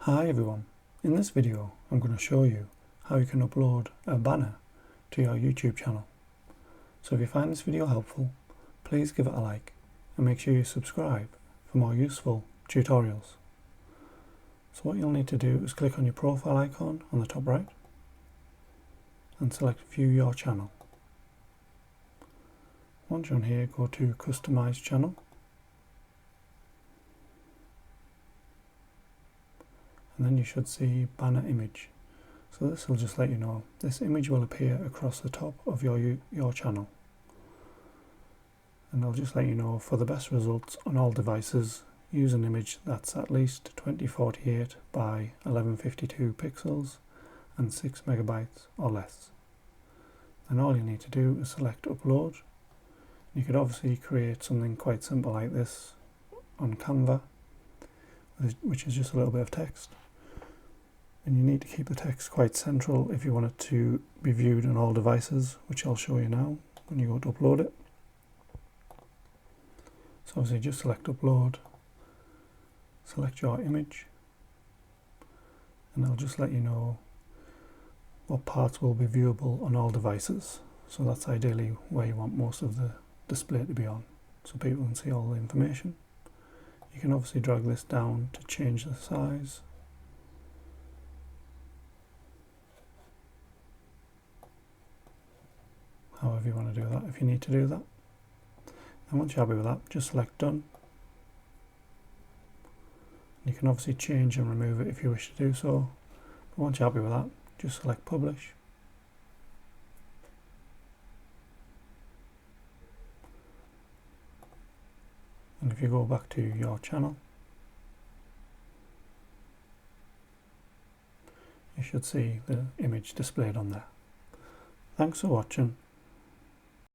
Hi everyone, in this video I'm going to show you how you can upload a banner to your YouTube channel. So if you find this video helpful, please give it a like and make sure you subscribe for more useful tutorials. So what you'll need to do is click on your profile icon on the top right and select View Your Channel. Once you're on here, go to Customize Channel. And then you should see banner image. So this will just let you know this image will appear across the top of your channel, and it'll just let you know for the best results on all devices, use an image that's at least 2048 by 1152 pixels and 6 megabytes or less. Then all you need to do is select upload. You could obviously create something quite simple like this on Canva, which is just a little bit of text. And you need to keep the text quite central if you want it to be viewed on all devices, which I'll show you now when you go to upload it. So obviously just select upload, select your image, and it'll just let you know what parts will be viewable on all devices. So that's ideally where you want most of the display to be on, so people can see all the information. You can obviously drag this down to change the size. However you want to do that, if you need to do that. And once you're happy with that, just select done. You can obviously change and remove it if you wish to do so. But once you're happy with that, just select publish. And if you go back to your channel, you should see the image displayed on there. Thanks for watching.